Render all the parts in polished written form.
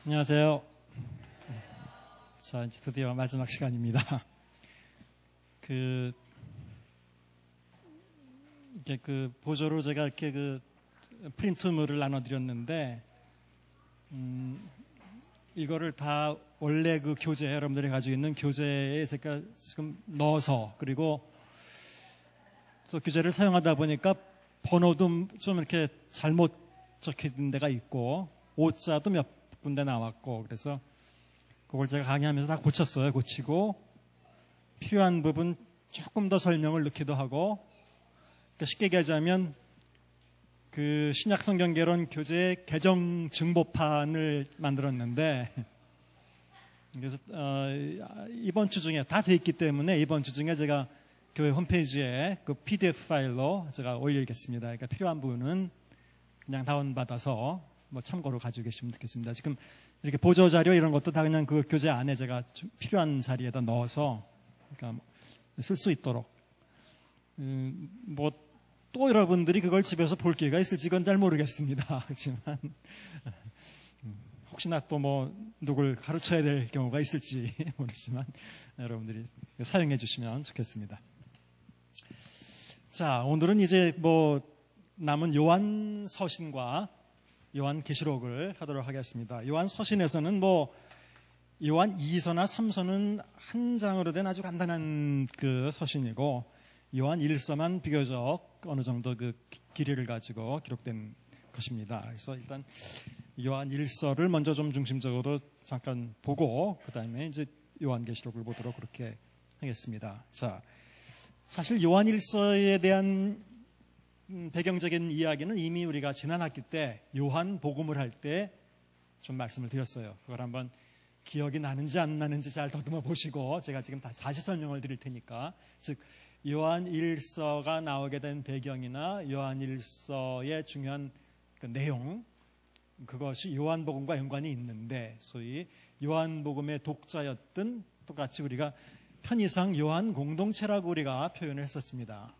안녕하세요. 자, 이제 드디어 마지막 시간입니다. 이렇게 보조로 제가 이렇게 프린트물을 나눠드렸는데, 이거를 다 원래 교재, 여러분들이 가지고 있는 교재에 제가 지금 넣어서, 그리고 또 교재를 사용하다 보니까 번호도 좀 이렇게 잘못 적힌 데가 있고, 오자도 몇 군데 나왔고, 그래서 그걸 제가 강의하면서 다 고쳤어요. 고치고 필요한 부분 조금 더 설명을 넣기도 하고, 그러니까 쉽게 얘기하자면 신약 성경개론 교재 개정 증보판을 만들었는데, 그래서 이번 주 중에 다 돼 있기 때문에 이번 주 중에 제가 교회 홈페이지에 PDF 파일로 제가 올리겠습니다. 그러니까 필요한 부분은 그냥 다운받아서 참고로 가지고 계시면 좋겠습니다. 지금 이렇게 보조 자료 이런 것도 다 그냥 교재 안에 제가 필요한 자리에다 넣어서 그러니까 쓸 수 있도록. 또 여러분들이 그걸 집에서 볼 기회가 있을지 그건 잘 모르겠습니다. 하지만 혹시나 또 누굴 가르쳐야 될 경우가 있을지 모르지만 여러분들이 사용해 주시면 좋겠습니다. 자, 오늘은 이제 남은 요한 서신과 요한 계시록을 하도록 하겠습니다. 요한 서신에서는 요한 2서나 3서는 한 장으로 된 아주 간단한 서신이고, 요한 1서만 비교적 어느 정도 길이를 가지고 기록된 것입니다. 그래서 일단 요한 1서를 먼저 좀 중심적으로 잠깐 보고, 그 다음에 이제 요한 계시록을 보도록 그렇게 하겠습니다. 자, 사실 요한 1서에 대한 배경적인 이야기는 이미 우리가 지난 학기 때 요한 복음을 할 때 좀 말씀을 드렸어요. 그걸 한번 기억이 나는지 안 나는지 잘 더듬어 보시고, 제가 지금 다시 설명을 드릴 테니까, 즉 요한 1서가 나오게 된 배경이나 요한 1서의 중요한 내용, 그것이 요한 복음과 연관이 있는데, 소위 요한 복음의 독자였던, 똑같이 우리가 편의상 요한 공동체라고 우리가 표현을 했었습니다.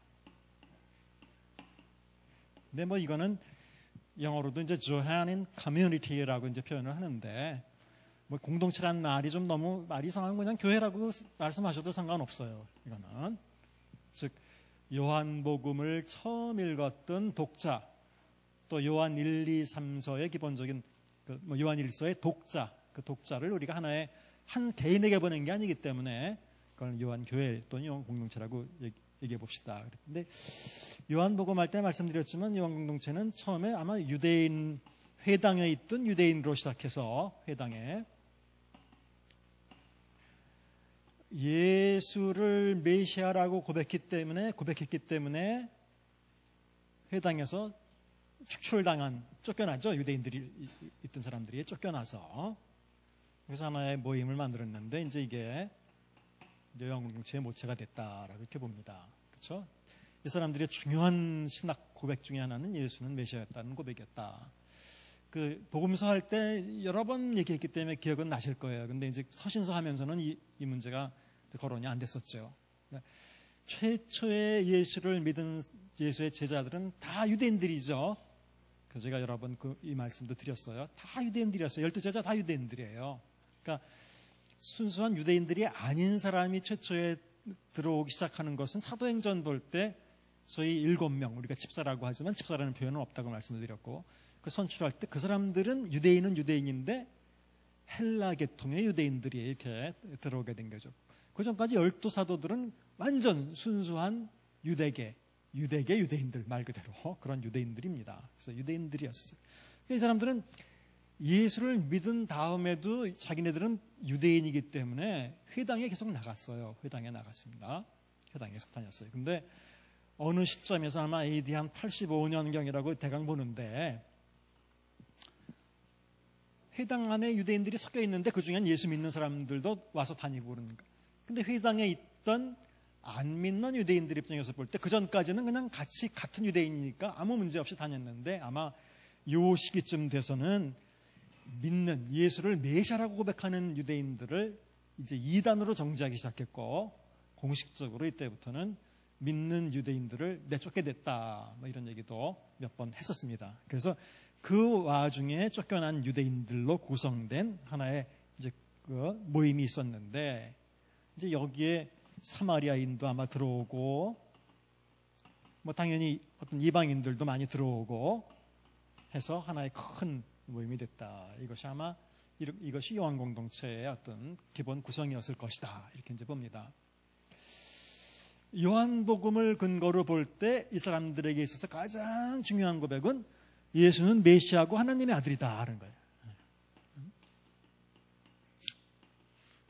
근데 이거는 영어로도 이제 Johannine Community라고 이제 표현을 하는데, 공동체란 말이 좀 너무 말이 이상한, 그냥 교회라고 말씀하셔도 상관없어요. 이거는 즉 요한복음을 처음 읽었던 독자, 또 요한 1, 2, 3서의 기본적인 요한 1서의 독자, 그 독자를 우리가 하나의 한 개인에게 보낸 게 아니기 때문에 그걸 요한 교회 또는 요한 공동체라고 얘기해 봅시다. 근데 요한복음 할 때 말씀드렸지만 요한 공동체는 처음에 아마 유대인 회당에 있던 유대인으로 시작해서 회당에 예수를 메시아라고 고백했기 때문에 회당에서 쫓겨나죠. 유대인들이 있던 사람들이 쫓겨나서. 그래서 하나의 모임을 만들었는데, 이제 이게 요한 공동체의 모체가 됐다라고 이렇게 봅니다. 그렇죠? 이 사람들의 중요한 신학 고백 중에 하나는 예수는 메시아였다는 고백이었다. 복음서 할 때 여러 번 얘기했기 때문에 기억은 나실 거예요. 근데 이제 서신서 하면서는 이 문제가 거론이 안 됐었죠. 최초의 예수를 믿은 예수의 제자들은 다 유대인들이죠. 그래서 제가 여러 번 이 말씀도 드렸어요. 다 유대인들이었어요. 12제자 다 유대인들이에요. 그러니까 순수한 유대인들이 아닌 사람이 최초에 들어오기 시작하는 것은 사도행전 볼 때 소위 7명, 우리가 집사라고 하지만 집사라는 표현은 없다고 말씀을 드렸고, 선출할 때 그 사람들은 유대인은 유대인인데 헬라 계통의 유대인들이 이렇게 들어오게 된 거죠. 그 전까지 12사도들은 완전 순수한 유대계 유대인들, 말 그대로 그런 유대인들입니다. 그래서 유대인들이었어요. 이 사람들은 예수를 믿은 다음에도 자기네들은 유대인이기 때문에 회당에 계속 나갔어요. 회당에 나갔습니다. 회당에 계속 다녔어요. 근데 어느 시점에서 아마 AD 한 85년경이라고 대강 보는데, 회당 안에 유대인들이 섞여 있는데 그 중엔 예수 믿는 사람들도 와서 다니고 그러는가. 근데 회당에 있던 안 믿는 유대인들 입장에서 볼 때 그 전까지는 그냥 같은 유대인이니까 아무 문제 없이 다녔는데, 아마 요 시기쯤 돼서는 믿는 예수를 메시아라고 고백하는 유대인들을 이제 이단으로 정죄하기 시작했고, 공식적으로 이때부터는 믿는 유대인들을 내쫓게 됐다, 이런 얘기도 몇 번 했었습니다. 그래서 그 와중에 쫓겨난 유대인들로 구성된 하나의 이제 그 모임이 있었는데, 이제 여기에 사마리아인도 아마 들어오고, 뭐 당연히 어떤 이방인들도 많이 들어오고 해서 하나의 큰 모임이 됐다. 이것이 아마 이것이 요한 공동체의 어떤 기본 구성이었을 것이다. 이렇게 이제 봅니다. 요한복음을 근거로 볼 때 이 사람들에게 있어서 가장 중요한 고백은 예수는 메시아고 하나님의 아들이다 하는 거예요.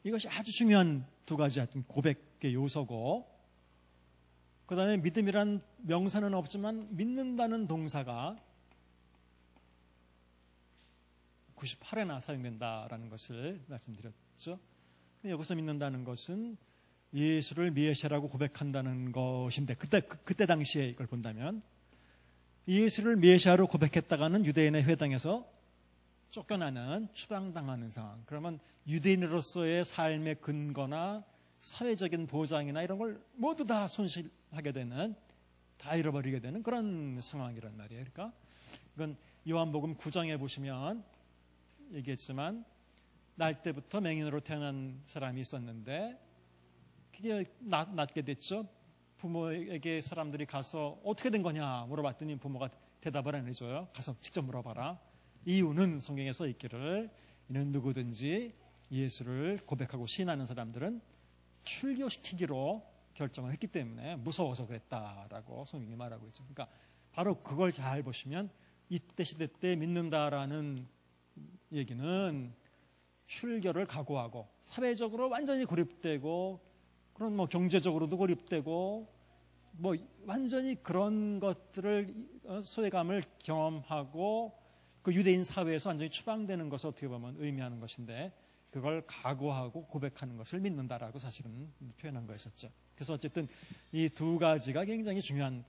이것이 아주 중요한 두 가지 어떤 고백의 요소고, 그 다음에 믿음이란 명사는 없지만 믿는다는 동사가 98회나 사용된다라는 것을 말씀드렸죠. 여기서 믿는다는 것은 예수를 메시아라고 고백한다는 것인데, 그때 당시에 이걸 본다면 예수를 메시아로 고백했다가는 유대인의 회당에서 쫓겨나는, 추방당하는 상황. 그러면 유대인으로서의 삶의 근거나 사회적인 보장이나 이런 걸 모두 다 손실하게 되는, 다 잃어버리게 되는 그런 상황이란 말이에요. 그러니까 이건 요한복음 9장에 보시면 얘기했지만, 날 때부터 맹인으로 태어난 사람이 있었는데 그게 낫게 됐죠. 부모에게 사람들이 가서 어떻게 된 거냐 물어봤더니 부모가 대답을 안 해줘요. 가서 직접 물어봐라. 이유는 성경에 써 있기를, 이는 누구든지 예수를 고백하고 시인하는 사람들은 출교시키기로 결정을 했기 때문에 무서워서 그랬다라고 성경이 말하고 있죠. 그러니까 바로 그걸 잘 보시면 이때 시대 때 믿는다라는 얘기는 출교를 각오하고 사회적으로 완전히 고립되고, 그런 뭐 경제적으로도 고립되고, 뭐 완전히 그런 것들을 소외감을 경험하고 그 유대인 사회에서 완전히 추방되는 것을 어떻게 보면 의미하는 것인데, 그걸 각오하고 고백하는 것을 믿는다라고 사실은 표현한 거였었죠. 그래서 어쨌든 이 두 가지가 굉장히 중요한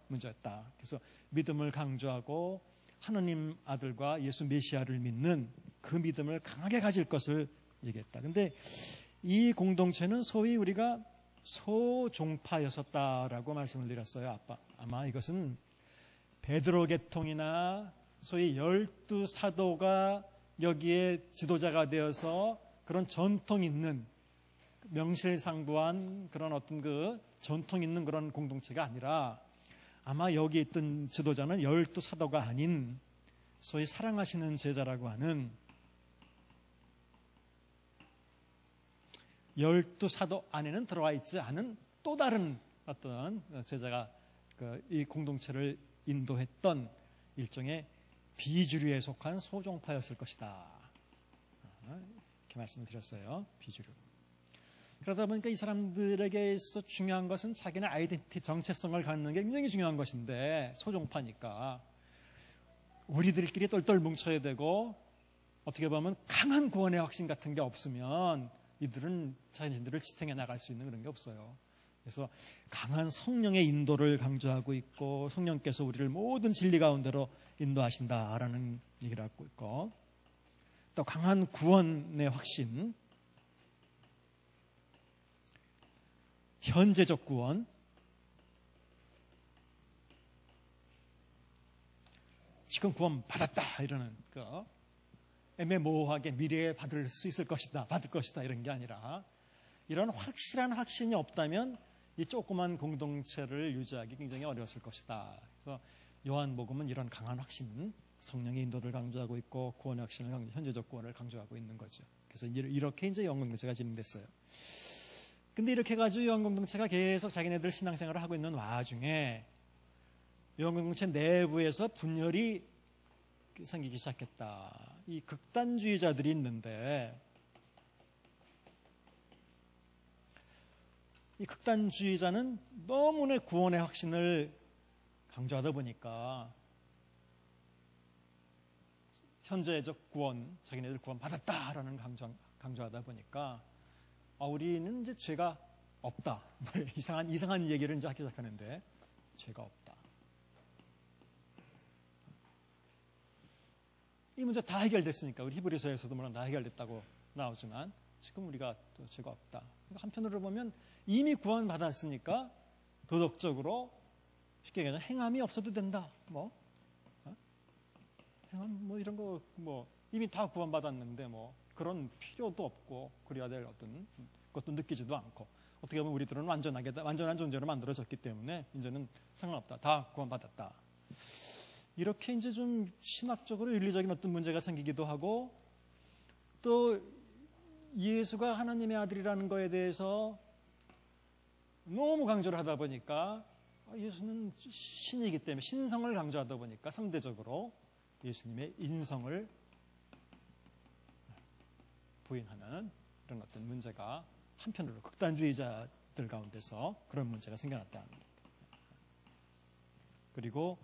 문제였다. 그래서 믿음을 강조하고 하나님 아들과 예수 메시아를 믿는 그 믿음을 강하게 가질 것을 얘기했다. 근데 이 공동체는 소위 우리가 소종파였었다라고 말씀을 드렸어요. 아마 이것은 베드로 계통이나 소위 12사도가 여기에 지도자가 되어서 그런 전통 있는, 명실상부한 그런 어떤 그 전통 있는 그런 공동체가 아니라, 아마 여기 있던 지도자는 12사도가 아닌 소위 사랑하시는 제자라고 하는 12사도 안에는 들어와 있지 않은 또 다른 어떤 제자가 이 공동체를 인도했던 일종의 비주류에 속한 소종파였을 것이다. 이렇게 말씀을 드렸어요. 비주류. 그러다 보니까 이 사람들에게 있어서 중요한 것은 자기네 아이덴티티, 정체성을 갖는 게 굉장히 중요한 것인데, 소종파니까 우리들끼리 똘똘 뭉쳐야 되고, 어떻게 보면 강한 구원의 확신 같은 게 없으면 이들은 자신들을 지탱해 나갈 수 있는 그런 게 없어요. 그래서 강한 성령의 인도를 강조하고 있고, 성령께서 우리를 모든 진리 가운데로 인도하신다라는 얘기를 하고 있고, 또 강한 구원의 확신, 현재적 구원, 지금 구원 받았다 이러는 애매모호하게 미래에 받을 수 있을 것이다, 받을 것이다 이런 게 아니라, 이런 확실한 확신이 없다면 이 조그만 공동체를 유지하기 굉장히 어려웠을 것이다. 그래서 요한복음은 이런 강한 확신, 성령의 인도를 강조하고 있고 구원의 확신을, 현재적 구원을 강조하고 있는 거죠. 그래서 이렇게 이제 요한공동체가 진행됐어요. 근데 이렇게 해가지고 요한공동체가 계속 자기네들 신앙생활을 하고 있는 와중에 요한공동체 내부에서 분열이 생기기 시작했다. 이 극단주의자들이 있는데, 이 극단주의자는 너무나 구원의 확신을 강조하다 보니까, 현재적 구원, 자기네들 구원 받았다라는 강조하다 보니까, 우리는 이제 죄가 없다. 이상한 얘기를 이제 하기 시작하는데, 죄가 없다. 이 문제 다 해결됐으니까, 우리 히브리서에서도 물론 다 해결됐다고 나오지만 지금 우리가 또 죄가 없다. 그러니까 한편으로 보면 이미 구원 받았으니까 도덕적으로 쉽게 얘기하면 행함이 없어도 된다. 뭐 이런 거 뭐 이미 다 구원받았는데 뭐 그런 필요도 없고 그래야 될 어떤 것도 느끼지도 않고 어떻게 보면 우리들은 완전한 존재로 만들어졌기 때문에 이제는 상관없다. 다 구원받았다. 이렇게 이제 좀 신학적으로 윤리적인 어떤 문제가 생기기도 하고 또 예수가 하나님의 아들이라는 거에 대해서 너무 강조를 하다 보니까 예수는 신이기 때문에 신성을 강조하다 보니까 상대적으로 예수님의 인성을 부인하는 이런 어떤 문제가 한편으로 극단주의자들 가운데서 그런 문제가 생겨났다. 그리고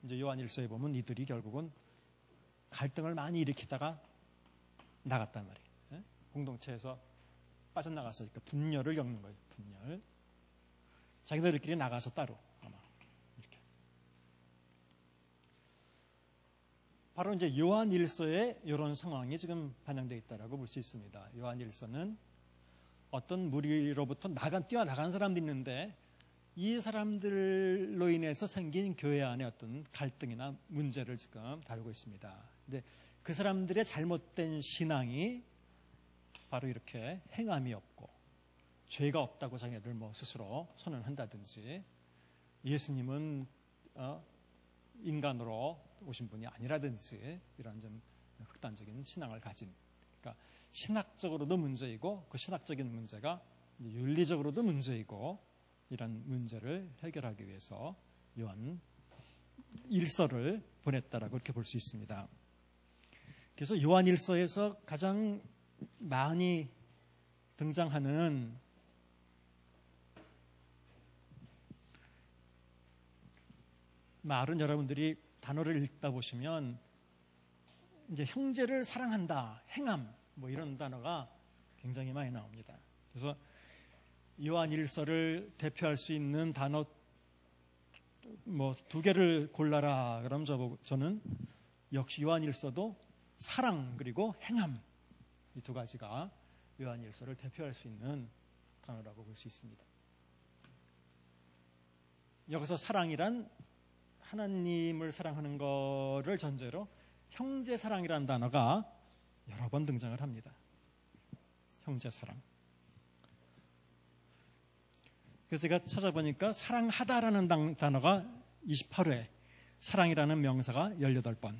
이제 요한일서에 보면 이들이 결국은 갈등을 많이 일으키다가 나갔단 말이에요. 공동체에서 빠져나갔으니까 분열을 겪는 거예요. 분열. 자기들끼리 나가서 따로 아마 이렇게. 바로 이제 요한일서에 이런 상황이 지금 반영되어 있다라고 볼 수 있습니다. 요한일서는 어떤 무리로부터 뛰어나간 사람도 있는데 이 사람들로 인해서 생긴 교회 안에 어떤 갈등이나 문제를 지금 다루고 있습니다. 근데 그 사람들의 잘못된 신앙이 바로 이렇게 행함이 없고 죄가 없다고 자기네들 뭐 스스로 선언한다든지 예수님은 인간으로 오신 분이 아니라든지 이런 좀 극단적인 신앙을 가진 그러니까 신학적으로도 문제이고 그 신학적인 문제가 윤리적으로도 문제이고 이런 문제를 해결하기 위해서 요한 일서를 보냈다라고 이렇게 볼 수 있습니다. 그래서 요한 일서에서 가장 많이 등장하는 말은 여러분들이 단어를 읽다 보시면 이제 형제를 사랑한다, 행함 뭐 이런 단어가 굉장히 많이 나옵니다. 그래서 요한일서를 대표할 수 있는 단어 뭐 2개를 골라라 그러면 저는 역시 요한일서도 사랑 그리고 행함 이 2가지가 요한일서를 대표할 수 있는 단어라고 볼 수 있습니다. 여기서 사랑이란 하나님을 사랑하는 거를 전제로 형제 사랑이라는 단어가 여러 번 등장을 합니다. 형제 사랑. 그래서 제가 찾아보니까 사랑하다라는 단어가 28회, 사랑이라는 명사가 18번,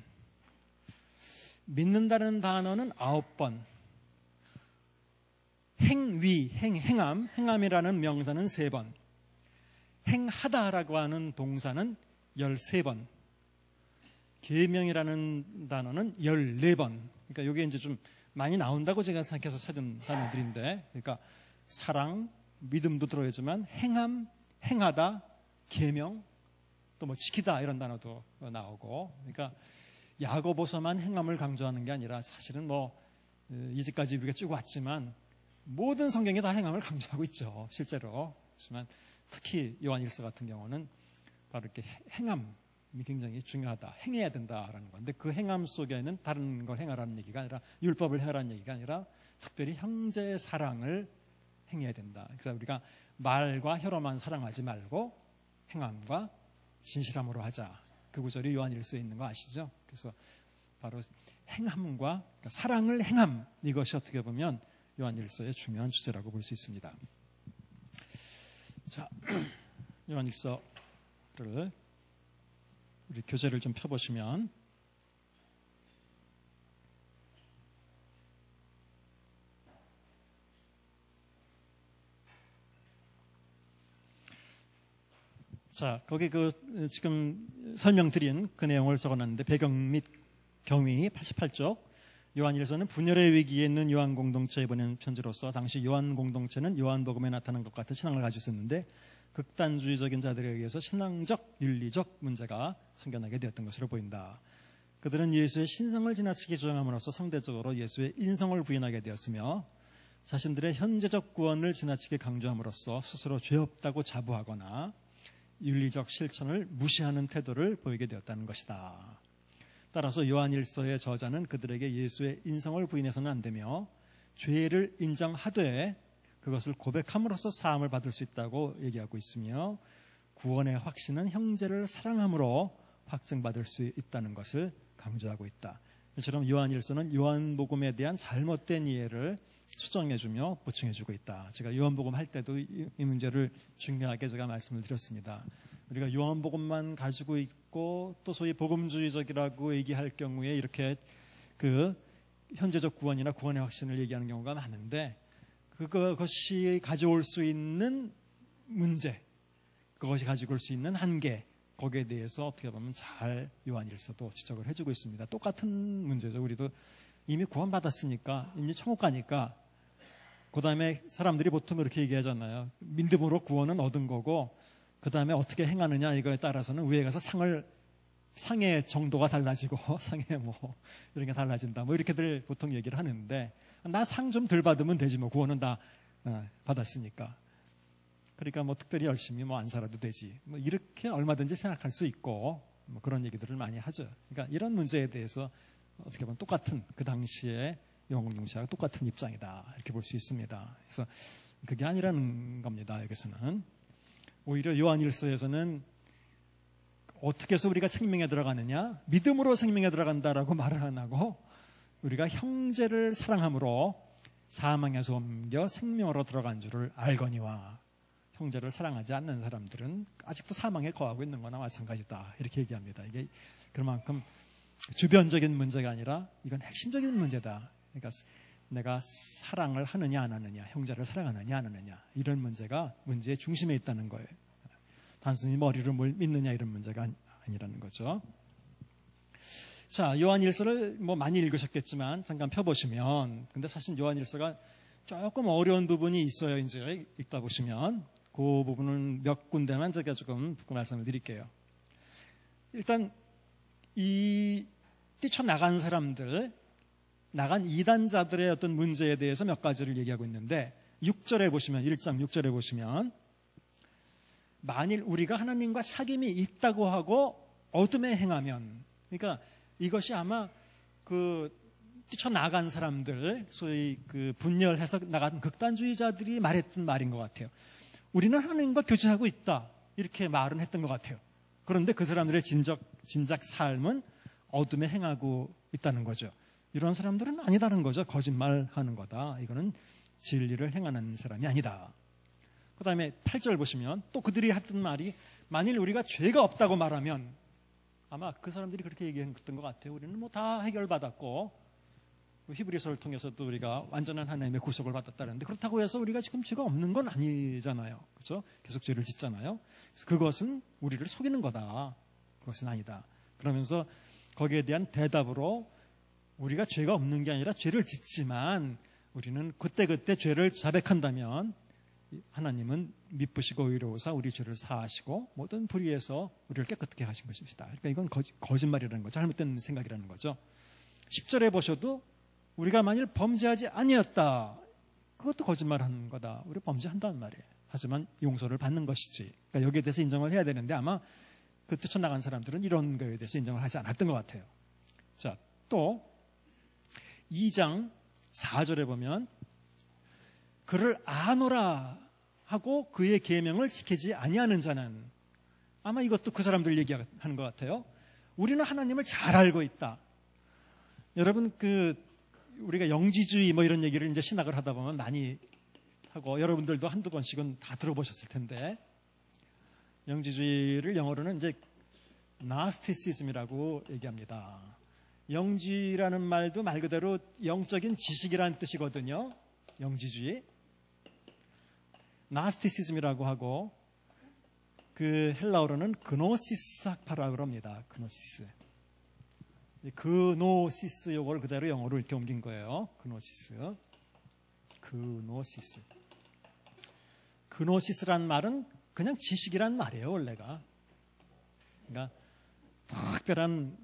믿는다는 단어는 9번, 행함이라는 명사는 3번, 행하다라고 하는 동사는 13번, 계명이라는 단어는 14번. 그러니까 이게 이제 좀 많이 나온다고 제가 생각해서 찾은 단어들인데, 그러니까 사랑, 믿음도 들어야지만 행함, 행하다, 계명, 또 뭐 지키다 이런 단어도 나오고, 그러니까 야고보서만 행함을 강조하는 게 아니라 사실은 뭐 이제까지 우리가 쭉 왔지만 모든 성경이 다 행함을 강조하고 있죠, 실제로. 하지만 특히 요한일서 같은 경우는 바로 이렇게 행함이 굉장히 중요하다, 행해야 된다라는 건데 그 행함 속에는 다른 걸 행하라는 얘기가 아니라 율법을 행하라는 얘기가 아니라 특별히 형제의 사랑을 행해야 된다. 그래서 우리가 말과 혀로만 사랑하지 말고 행함과 진실함으로 하자. 그 구절이 요한일서에 있는 거 아시죠? 그래서 바로 행함과 그러니까 사랑을 행함, 이것이 어떻게 보면 요한일서의 중요한 주제라고 볼 수 있습니다. 자, 요한일서를 우리 교재를 좀 펴보시면 자, 거기 지금 설명드린 그 내용을 적어놨는데 배경 및 경위 88쪽 요한일서는 분열의 위기에 있는 요한 공동체에 보낸 편지로서 당시 요한 공동체는 요한복음에 나타난 것 같은 신앙을 가지고 있었는데 극단주의적인 자들에 의해서 신앙적, 윤리적 문제가 생겨나게 되었던 것으로 보인다. 그들은 예수의 신성을 지나치게 주장함으로써 상대적으로 예수의 인성을 부인하게 되었으며 자신들의 현재적 구원을 지나치게 강조함으로써 스스로 죄 없다고 자부하거나 윤리적 실천을 무시하는 태도를 보이게 되었다는 것이다. 따라서 요한일서의 저자는 그들에게 예수의 인성을 부인해서는 안 되며 죄를 인정하되 그것을 고백함으로써 사함을 받을 수 있다고 얘기하고 있으며 구원의 확신은 형제를 사랑함으로 확증받을 수 있다는 것을 강조하고 있다. 이처럼 요한일서는 요한복음에 대한 잘못된 이해를 수정해주며 보충해주고 있다. 제가 요한복음 할 때도 이 문제를 중요하게 제가 말씀을 드렸습니다. 우리가 요한복음만 가지고 있고 또 소위 복음주의적이라고 얘기할 경우에 이렇게 그 현재적 구원이나 구원의 확신을 얘기하는 경우가 많은데 그것이 가져올 수 있는 문제, 그것이 가지고 올 수 있는 한계, 거기에 대해서 어떻게 보면 잘 요한일서도 지적을 해주고 있습니다. 똑같은 문제죠. 우리도 이미 구원받았으니까 이미 천국 가니까 그 다음에 사람들이 보통 그렇게 얘기하잖아요. 믿음으로 구원은 얻은 거고 그 다음에 어떻게 행하느냐 이거에 따라서는 위에 가서 상의 정도가 달라지고 상의 뭐 이런 게 달라진다 뭐 이렇게들 보통 얘기를 하는데 나 상 좀 덜 받으면 되지 뭐 구원은 다 받았으니까 그러니까 뭐 특별히 열심히 뭐 안 살아도 되지 뭐 이렇게 얼마든지 생각할 수 있고 뭐 그런 얘기들을 많이 하죠. 그러니까 이런 문제에 대해서 어떻게 보면 똑같은 그 당시에 요한공동체와 똑같은 입장이다 이렇게 볼 수 있습니다. 그래서 그게 아니라는 겁니다. 여기서는 오히려 요한일서에서는 어떻게 해서 우리가 생명에 들어가느냐? 믿음으로 생명에 들어간다라고 말을 안 하고 우리가 형제를 사랑함으로 사망에서 옮겨 생명으로 들어간 줄을 알거니와 형제를 사랑하지 않는 사람들은 아직도 사망에 거하고 있는 거나 마찬가지다 이렇게 얘기합니다. 이게 그만큼 주변적인 문제가 아니라 이건 핵심적인 문제다. 그러니까 내가 사랑을 하느냐 안 하느냐, 형제를 사랑하느냐 안 하느냐 이런 문제가 문제의 중심에 있다는 거예요. 단순히 머리로 뭘 믿느냐 이런 문제가 아니라는 거죠. 자, 요한일서를 뭐 많이 읽으셨겠지만 잠깐 펴보시면 근데 사실 요한일서가 조금 어려운 부분이 있어요. 이제 읽다 보시면 그 부분은 몇 군데만 제가 조금 말씀을 드릴게요. 일단 이 뛰쳐나간 사람들, 나간 이단자들의 어떤 문제에 대해서 몇 가지를 얘기하고 있는데 6절에 보시면 1장 6절에 보시면 만일 우리가 하나님과 사귐이 있다고 하고 어둠에 행하면 그러니까 이것이 아마 그 뛰쳐나간 사람들 소위 그 분열해서 나간 극단주의자들이 말했던 말인 것 같아요. 우리는 하나님과 교제하고 있다 이렇게 말은 했던 것 같아요. 그런데 그 사람들의 진작 삶은 어둠에 행하고 있다는 거죠. 이런 사람들은 아니다는 거죠. 거짓말하는 거다. 이거는 진리를 행하는 사람이 아니다. 그 다음에 8절 보시면 또 그들이 했던 말이 만일 우리가 죄가 없다고 말하면 아마 그 사람들이 그렇게 얘기했던 것 같아요. 우리는 뭐 다 해결받았고 히브리서를 통해서도 우리가 완전한 하나님의 구속을 받았다는데 그렇다고 해서 우리가 지금 죄가 없는 건 아니잖아요. 그렇죠? 계속 죄를 짓잖아요. 그래서 그것은 우리를 속이는 거다. 그것은 아니다. 그러면서 거기에 대한 대답으로 우리가 죄가 없는 게 아니라 죄를 짓지만 우리는 그때그때 죄를 자백한다면 하나님은 미쁘시고 의로우사 우리 죄를 사하시고 모든 불의에서 우리를 깨끗하게 하신 것입니다. 그러니까 이건 거짓말이라는 거죠. 잘못된 생각이라는 거죠. 10절에 보셔도 우리가 만일 범죄하지 아니었다. 그것도 거짓말하는 거다. 우리 범죄한다는 말이에요. 하지만 용서를 받는 것이지. 그러니까 여기에 대해서 인정을 해야 되는데 아마 그 뛰쳐나간 사람들은 이런 거에 대해서 인정을 하지 않았던 것 같아요. 자, 또 2장 4절에 보면 그를 아노라 하고 그의 계명을 지키지 아니하는 자는 아마 이것도 그 사람들 얘기하는 것 같아요. 우리는 하나님을 잘 알고 있다. 여러분 우리가 영지주의 뭐 이런 얘기를 이제 신학을 하다 보면 많이 하고 여러분들도 한두 번씩은 다 들어보셨을 텐데 영지주의를 영어로는 이제 나스티시즘이라고 얘기합니다. 영지라는 말도 말 그대로 영적인 지식이라는 뜻이거든요. 영지주의. 나스티시즘이라고 하고 그 헬라어로는 그노시스 학파라고 합니다. 그노시스. 그노시스 요걸 그대로 영어로 이렇게 옮긴 거예요. 그노시스. 그노시스. 그노시스란 말은 그냥 지식이란 말이에요, 원래가. 그러니까 특별한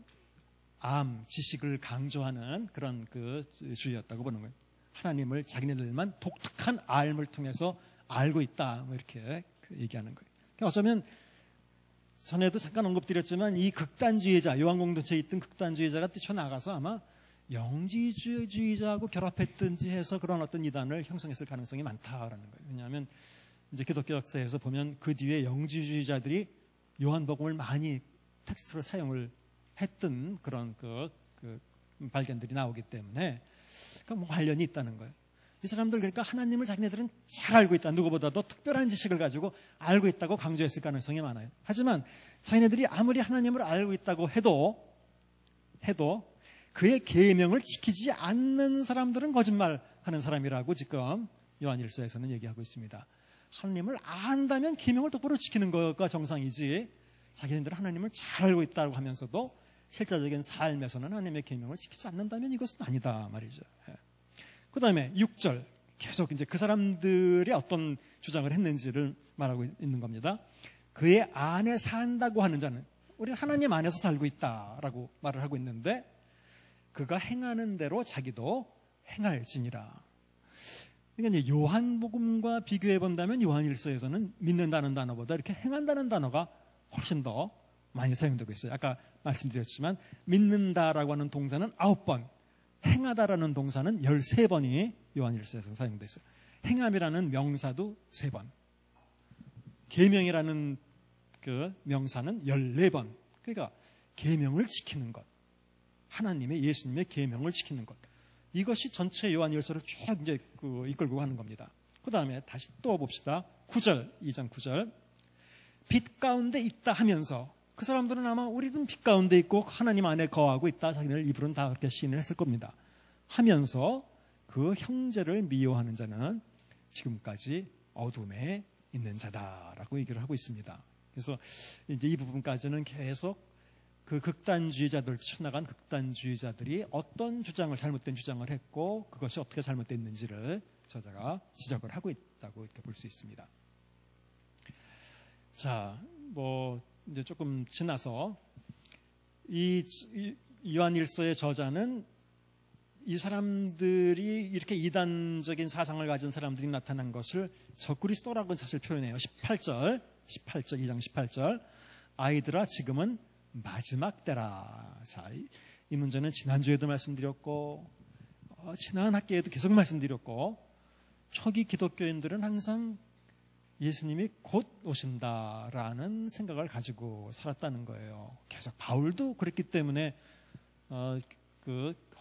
지식을 강조하는 그런 그 주의였다고 보는 거예요. 하나님을 자기네들만 독특한 알을 통해서 알고 있다. 뭐 이렇게 얘기하는 거예요. 그러니까 어쩌면 전에도 잠깐 언급드렸지만 이 극단주의자, 요한공동체에 있던 극단주의자가 뛰쳐나가서 아마 영지주의자하고 결합했든지 해서 그런 어떤 이단을 형성했을 가능성이 많다라는 거예요. 왜냐하면 이제 기독교 역사에서 보면 그 뒤에 영지주의자들이 요한복음을 많이 텍스트로 사용을 했던 그런 발견들이 나오기 때문에 뭐 관련이 있다는 거예요. 이 사람들 그러니까 하나님을 자기네들은 잘 알고 있다. 누구보다도 특별한 지식을 가지고 알고 있다고 강조했을 가능성이 많아요. 하지만 자기네들이 아무리 하나님을 알고 있다고 해도 그의 계명을 지키지 않는 사람들은 거짓말하는 사람이라고 지금 요한일서에서는 얘기하고 있습니다. 하나님을 안다면 계명을 똑바로 지키는 거가 정상이지, 자기네들은 하나님을 잘 알고 있다고 하면서도 실제적인 삶에서는 하나님의 계명을 지키지 않는다면 이것은 아니다 말이죠. 그 다음에 6절 계속 이제 그 사람들이 어떤 주장을 했는지를 말하고 있는 겁니다. 그의 안에 산다고 하는 자는, 우리는 하나님 안에서 살고 있다라고 말을 하고 있는데, 그가 행하는 대로 자기도 행할지니라. 그러니까 이제 요한복음과 비교해 본다면 요한일서에서는 믿는다는 단어보다 이렇게 행한다는 단어가 훨씬 더 많이 사용되고 있어요. 아까 말씀드렸지만 믿는다라고 하는 동사는 9번, 행하다라는 동사는 13번이 요한일서에서 사용되어 있어요. 행함이라는 명사도 3번, 계명이라는 그 명사는 14번. 그러니까 계명을 지키는 것, 하나님의 예수님의 계명을 지키는 것, 이것이 전체 요한일서를 쭉 이제 이끌고 가는 겁니다. 그 다음에 다시 또 봅시다. 9절, 2장 9절. 빛 가운데 있다 하면서, 그 사람들은 아마 우리는 빛 가운데 있고 하나님 안에 거하고 있다, 자기들 입으로는 다 그렇게 시인을 했을 겁니다. 하면서 그 형제를 미워하는 자는 지금까지 어둠에 있는 자다라고 얘기를 하고 있습니다. 그래서 이제 이 부분까지는 계속 그 극단주의자들, 쳐나간 극단주의자들이 어떤 주장을, 잘못된 주장을 했고 그것이 어떻게 잘못됐는지를 저자가 지적을 하고 있다고 이렇게 볼 수 있습니다. 자, 뭐 이제 조금 지나서 이 요한일서의 저자는 이 사람들이 이렇게 이단적인 사상을 가진 사람들이 나타난 것을 적그리스도라고 사실 표현해요. 18절, 2장 18절. 아이들아, 지금은 마지막 때라. 자, 이 문제는 지난주에도 말씀드렸고, 지난 학기에도 계속 말씀드렸고, 초기 기독교인들은 항상 예수님이 곧 오신다라는 생각을 가지고 살았다는 거예요. 계속 바울도 그랬기 때문에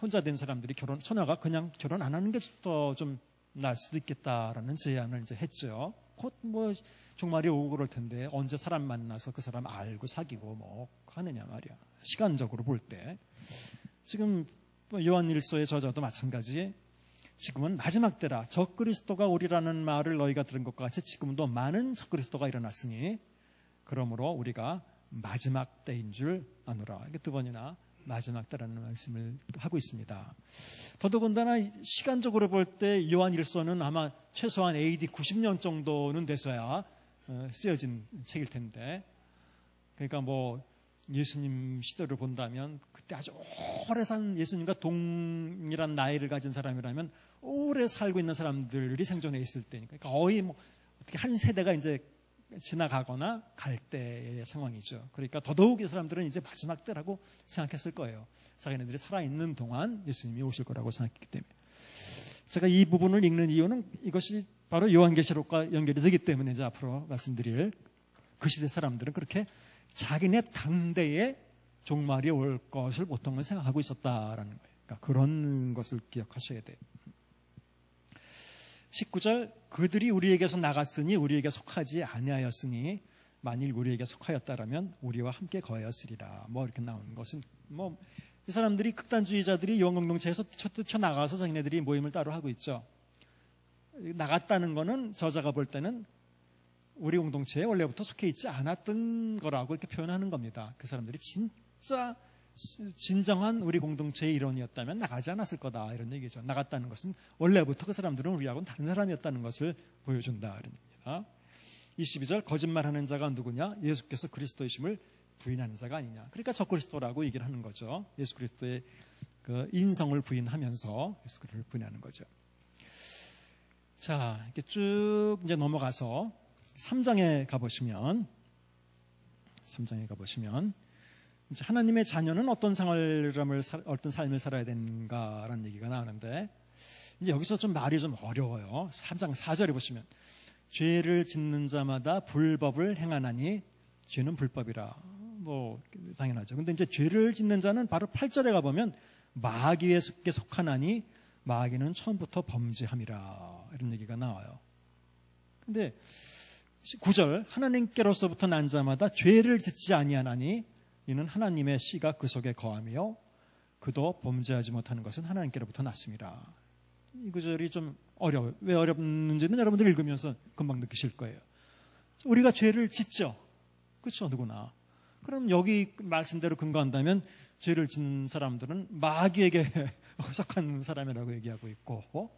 혼자 된 사람들이 처녀가 그냥 결혼 안 하는 게 더 좀 나을 수도 있겠다라는 제안을 이제 했죠. 곧 뭐 종말이 오고 그럴 텐데 언제 사람 만나서 그 사람 알고 사귀고 뭐 하느냐 말이야. 시간적으로 볼 때. 지금 요한일서의 저자도 마찬가지. 지금은 마지막 때라. 적그리스도가 오리라는 말을 너희가 들은 것과 같이 지금도 많은 적그리스도가 일어났으니 그러므로 우리가 마지막 때인 줄 아노라. 이게 2번이나 마지막 때라는 말씀을 하고 있습니다. 더더군다나 시간적으로 볼 때 요한일서는 아마 최소한 AD 90년 정도는 돼서야 쓰여진 책일 텐데, 그러니까 뭐 예수님 시대를 본다면 그때 아주 오래 산 예수님과 동일한 나이를 가진 사람이라면 오래 살고 있는 사람들이 생존해 있을 때니까, 그러니까 거의 뭐 어떻게 한 세대가 이제 지나가거나 갈 때의 상황이죠. 그러니까 더더욱 이 사람들은 이제 마지막 때라고 생각했을 거예요. 자기네들이 살아있는 동안 예수님이 오실 거라고 생각했기 때문에. 제가 이 부분을 읽는 이유는 이것이 바로 요한계시록과 연결이 되기 때문에 이제 앞으로 말씀드릴, 그 시대 사람들은 그렇게 자기네 당대에 종말이 올 것을 보통은 생각하고 있었다라는 거예요. 그러니까 그런 것을 기억하셔야 돼요. 19절, 그들이 우리에게서 나갔으니 우리에게 속하지 아니하였으니 만일 우리에게 속하였다라면 우리와 함께 거하였으리라. 뭐 이렇게 나오는 것은 뭐 이 사람들이, 극단주의자들이 요한공동체에서 뛰쳐나가서 자기네들이 모임을 따로 하고 있죠. 나갔다는 거는 저자가 볼 때는 우리 공동체에 원래부터 속해 있지 않았던 거라고 이렇게 표현하는 겁니다. 그 사람들이 진짜 진정한 우리 공동체의 일원이었다면 나가지 않았을 거다, 이런 얘기죠. 나갔다는 것은 원래부터 그 사람들은 우리하고는 다른 사람이었다는 것을 보여준다, 이런 얘기입니다. 22절, 거짓말하는 자가 누구냐? 예수께서 그리스도이심을 부인하는 자가 아니냐. 그러니까 적그리스도라고 얘기를 하는 거죠. 예수 그리스도의 그 인성을 부인하면서 예수 그리스도를 부인하는 거죠. 자, 이렇게 쭉 이제 넘어가서 3장에 가보시면 이제 하나님의 자녀는 어떤 삶을 살아야 되는가라는 얘기가 나오는데, 이제 여기서 좀 말이 좀 어려워요. 3장 4절에 보시면, 죄를 짓는 자마다 불법을 행하나니 죄는 불법이라. 뭐 당연하죠. 근데 이제 죄를 짓는 자는 바로 8절에 가보면 마귀에 속하나니 마귀는 처음부터 범죄함이라 이런 얘기가 나와요. 근데 9절 하나님께로서부터 난 자마다 죄를 짓지 아니하나니 이는 하나님의 씨가 그 속에 거하며 그도 범죄하지 못하는 것은 하나님께로부터 났습니다. 이 구절이 좀 어려워요. 왜 어렵는지는 여러분들 읽으면서 금방 느끼실 거예요. 우리가 죄를 짓죠. 그렇죠, 누구나. 그럼 여기 말씀대로 근거한다면 죄를 짓는 사람들은 마귀에게 속한 사람이라고 얘기하고 있고,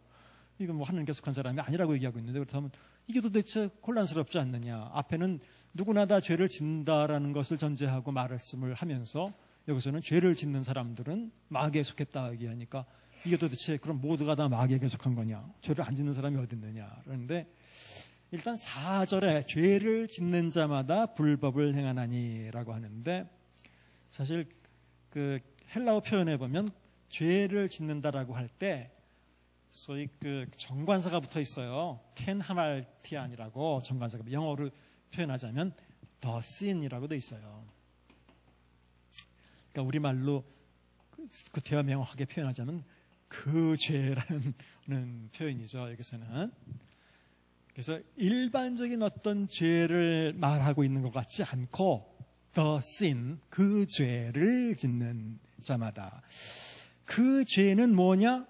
이건 뭐 하나님께 속한 사람이 아니라고 얘기하고 있는데, 그렇다면 이게 도대체 혼란스럽지 않느냐. 앞에는 누구나 다 죄를 짓는다라는 것을 전제하고 말씀을 하면서 여기서는 죄를 짓는 사람들은 마귀에 속했다 얘기하니까 이게 도대체 그럼 모두가 다 마귀에게 속한 거냐, 죄를 안 짓는 사람이 어디 있느냐. 그런데 일단 4절에 죄를 짓는 자마다 불법을 행하나니라고 하는데, 사실 그 헬라어 표현해 보면 죄를 짓는다라고 할 때 소위 그 정관사가 붙어 있어요. 텐 하말티안이라고 정관사가, 영어로 표현하자면 the sin이라고 돼 있어요. 그러니까 우리말로 그 대화 명확하게 표현하자면 그 죄라는 표현이죠, 여기서는. 그래서 일반적인 어떤 죄를 말하고 있는 것 같지 않고 the sin, 그 죄를 짓는 자마다. 그 죄는 뭐냐?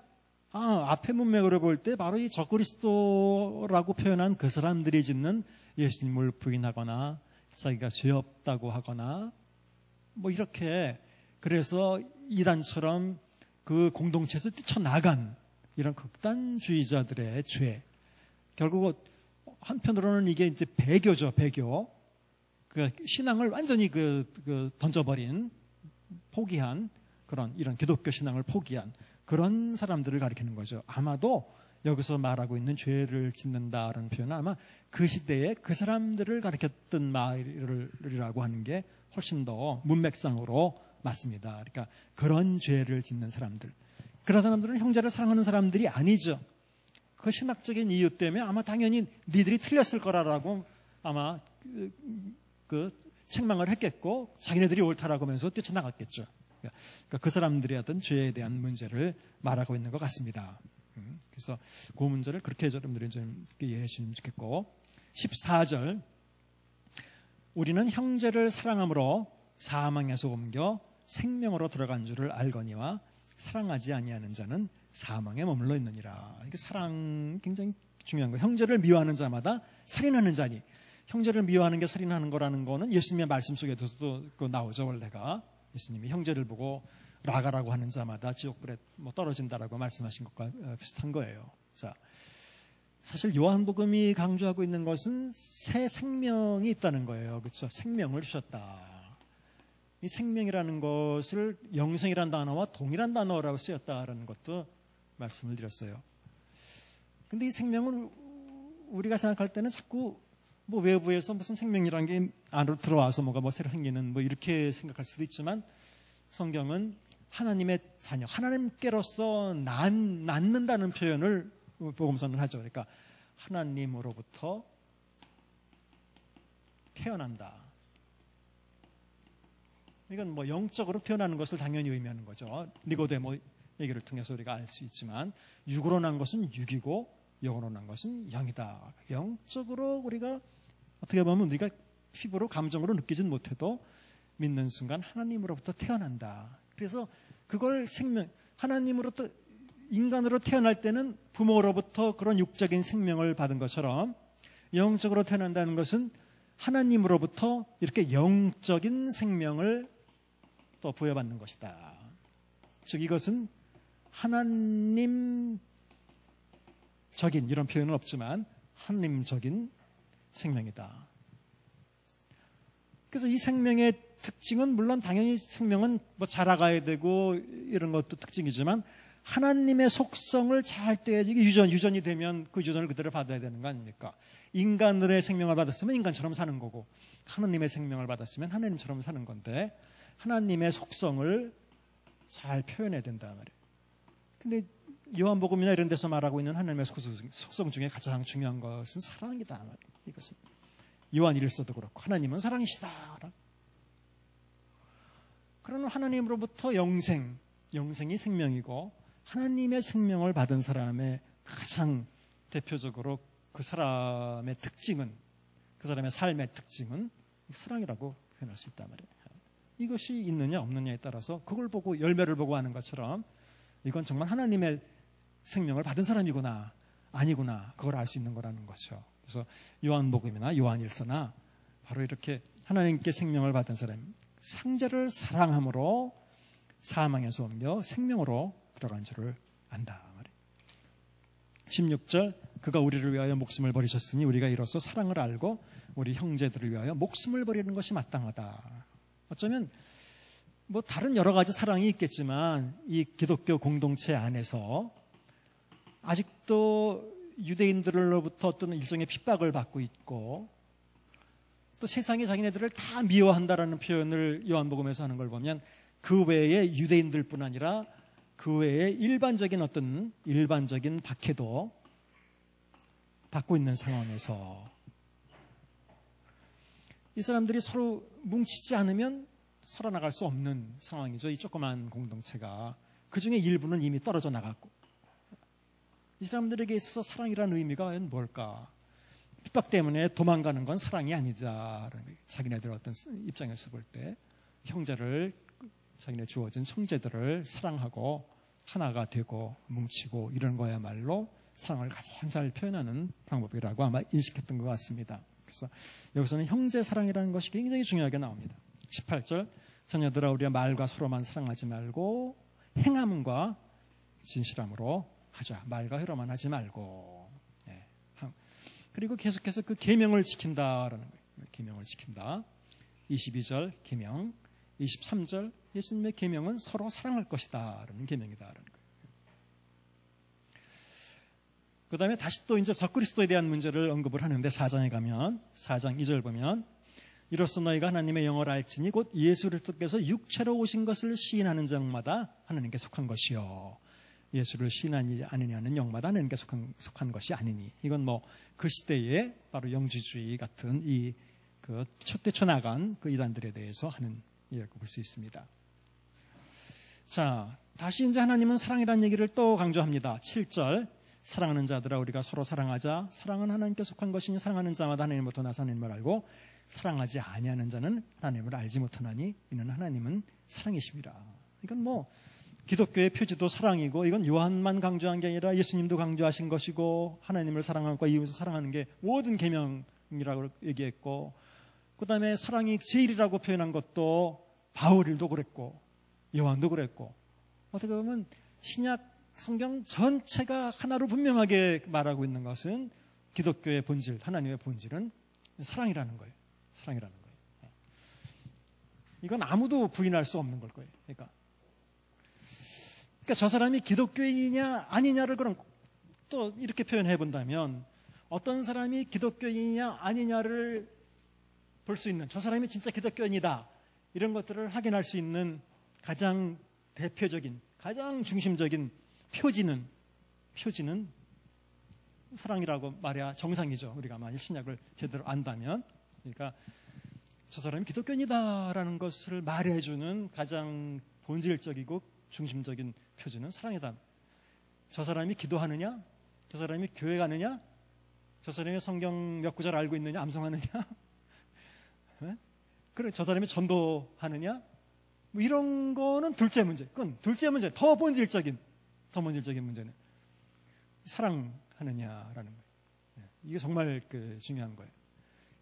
앞에 문맥으로 볼 때 바로 이 적그리스도라고 표현한 그 사람들이 짓는 예수님을 부인하거나 자기가 죄 없다고 하거나 뭐 이렇게, 그래서 이단처럼 그 공동체에서 뛰쳐나간 이런 극단주의자들의 죄. 결국 한편으로는 이게 이제 배교죠, 배교. 그 신앙을 완전히 던져버린, 포기한 그런, 이런 기독교 신앙을 포기한 그런 사람들을 가리키는 거죠. 아마도 여기서 말하고 있는 죄를 짓는다라는 표현은 아마 그 시대에 그 사람들을 가리켰던 말이라고 하는 게 훨씬 더 문맥상으로 맞습니다. 그러니까 그런 죄를 짓는 사람들. 그런 사람들은 형제를 사랑하는 사람들이 아니죠. 그 신학적인 이유 때문에 아마 당연히 니들이 틀렸을 거라고 아마 그 책망을 했겠고 자기네들이 옳다라고 하면서 뛰쳐나갔겠죠. 그러니까 그 사람들이 하던 죄에 대한 문제를 말하고 있는 것 같습니다. 그래서 그 문제를 그렇게 여러분들이 좀 이해해 주시면 좋겠고, 14절 우리는 형제를 사랑함으로 사망에서 옮겨 생명으로 들어간 줄을 알거니와 사랑하지 아니하는 자는 사망에 머물러 있느니라. 이게 사랑 굉장히 중요한 거예요. 형제를 미워하는 자마다 살인하는 자니, 형제를 미워하는 게 살인하는 거라는 거는 예수님의 말씀 속에서도 나오죠. 원래가 예수님이 형제를 보고 라가라고 하는 자마다 지옥불에 떨어진다라고 말씀하신 것과 비슷한 거예요. 자, 사실 요한복음이 강조하고 있는 것은 새 생명이 있다는 거예요. 그렇죠? 생명을 주셨다. 이 생명이라는 것을 영생이라는 단어와 동일한 단어라고 쓰였다라는 것도 말씀을 드렸어요. 근데 이 생명은 우리가 생각할 때는 자꾸 뭐 외부에서 무슨 생명이라는 게 안으로 들어와서 뭐가 새로 생기는 뭐 이렇게 생각할 수도 있지만, 성경은 하나님의 자녀, 하나님께로서 낳는다는 표현을 복음서는 하죠. 그러니까 하나님으로부터 태어난다. 이건 뭐 영적으로 태어나는 것을 당연히 의미하는 거죠. 니고데모 얘기를 통해서 우리가 알 수 있지만, 육으로 난 것은 육이고 영으로 난 것은 영이다. 영적으로 우리가 어떻게 보면 우리가 피부로 감정으로 느끼진 못해도 믿는 순간 하나님으로부터 태어난다. 그래서 그걸 하나님으로부터 인간으로 태어날 때는 부모로부터 그런 육적인 생명을 받은 것처럼 영적으로 태어난다는 것은 하나님으로부터 이렇게 영적인 생명을 또 부여받는 것이다. 즉 이것은 하나님적인, 이런 표현은 없지만 하나님적인 생명이다. 그래서 이 생명의 특징은 물론 당연히 생명은 뭐 자라가야 되고 이런 것도 특징이지만, 하나님의 속성을 잘 떼야지 유전이 되면 그 유전을 그대로 받아야 되는 거 아닙니까? 인간들의 생명을 받았으면 인간처럼 사는 거고, 하나님의 생명을 받았으면 하나님처럼 사는 건데, 하나님의 속성을 잘 표현해야 된다 말이에요. 근데 요한복음이나 이런 데서 말하고 있는 하나님의 속성 중에 가장 중요한 것은 사랑이다 말이에요. 이것은 요한 1서도 그렇고 하나님은 사랑이시다. 그러나 하나님으로부터 영생이 생명이고 하나님의 생명을 받은 사람의 가장 대표적으로 그 사람의 특징은, 그 사람의 삶의 특징은 사랑이라고 표현할 수 있단 말이에요. 이것이 있느냐 없느냐에 따라서 그걸 보고 열매를 보고 하는 것처럼 이건 정말 하나님의 생명을 받은 사람이구나 아니구나 그걸 알 수 있는 거라는 거죠. 그래서 요한복음이나 요한일서나 바로 이렇게 하나님께 생명을 받은 사람, 상자를 사랑함으로 사망에서 옮겨 생명으로 들어간 줄을 안다. 16절, 그가 우리를 위하여 목숨을 버리셨으니 우리가 이로써 사랑을 알고 우리 형제들을 위하여 목숨을 버리는 것이 마땅하다. 어쩌면 뭐 다른 여러 가지 사랑이 있겠지만 이 기독교 공동체 안에서 아직도 유대인들로부터 어떤 일종의 핍박을 받고 있고 또 세상이 자기네들을 다 미워한다라는 표현을 요한복음에서 하는 걸 보면 그 외에 유대인들뿐 아니라 그 외에 일반적인 박해도 받고 있는 상황에서 이 사람들이 서로 뭉치지 않으면 살아나갈 수 없는 상황이죠. 이 조그만 공동체가. 그 중에 일부는 이미 떨어져 나갔고 이 사람들에게 있어서 사랑이라는 의미가 뭘까? 핍박 때문에 도망가는 건 사랑이 아니자. 자기네들 어떤 입장에서 볼 때 형제를 자기네 주어진 형제들을 사랑하고 하나가 되고 뭉치고 이런 거야말로 사랑을 가장 잘 표현하는 방법이라고 아마 인식했던 것 같습니다. 그래서 여기서는 형제 사랑이라는 것이 굉장히 중요하게 나옵니다. 18절, 자녀들아 우리가 말과 서로만 사랑하지 말고 행함과 진실함으로 하자. 말과 혀로만 하지 말고. 네. 그리고 계속해서 그 계명을 지킨다라는 거예요. 계명을 지킨다. 22절 계명, 23절 예수님의 계명은 서로 사랑할 것이다라는 계명이다라는 거예요. 그 다음에 다시 또 이제 적그리스도에 대한 문제를 언급을 하는데 4장에 가면 4장 2절 보면 이로써 너희가 하나님의 영을 알지니 곧 예수 그리스도께서 육체로 오신 것을 시인하는 자마다 하나님께 속한 것이요. 예수를 시인하지 않으냐는 영마다 하나님께 속한 것이 아니니. 이건 뭐 그 시대에 바로 영지주의 같은 이 그 뛰쳐나간 그 이단들에 대해서 하는 이야기를 볼 수 있습니다. 자, 다시 이제 하나님은 사랑이라는 얘기를 또 강조합니다. 7절, 사랑하는 자들아 우리가 서로 사랑하자. 사랑은 하나님께 속한 것이니 사랑하는 자마다 하나님부터 나서 하나님을 알고 사랑하지 아니하는 자는 하나님을 알지 못하나니 이는 하나님은 사랑이심이라. 이건 뭐 기독교의 표지도 사랑이고 이건 요한만 강조한 게 아니라 예수님도 강조하신 것이고 하나님을 사랑하고 이웃을 사랑하는 게 모든 계명이라고 얘기했고 그 다음에 사랑이 제일이라고 표현한 것도 바울도 그랬고 요한도 그랬고 어떻게 보면 신약 성경 전체가 하나로 분명하게 말하고 있는 것은 기독교의 본질, 하나님의 본질은 사랑이라는 거예요. 사랑이라는 거예요. 이건 아무도 부인할 수 없는 걸 거예요. 그러니까 저 사람이 기독교인이냐 아니냐를 그럼 또 이렇게 표현해 본다면 어떤 사람이 기독교인이냐 아니냐를 볼 수 있는 저 사람이 진짜 기독교인이다 이런 것들을 확인할 수 있는 가장 대표적인 가장 중심적인 표지는 사랑이라고 말해야 정상이죠. 우리가 만약 신약을 제대로 안다면 그러니까 저 사람이 기독교인이다라는 것을 말해주는 가장 본질적이고 중심적인 표지는 사랑이다. 저 사람이 기도하느냐? 저 사람이 교회 가느냐? 저 사람이 성경 몇 구절 알고 있느냐? 암송하느냐? 네? 그래, 저 사람이 전도하느냐? 뭐 이런 거는 둘째 문제. 그건 둘째 문제. 더 본질적인 문제는 사랑하느냐라는 거예요. 네. 이게 정말 중요한 거예요.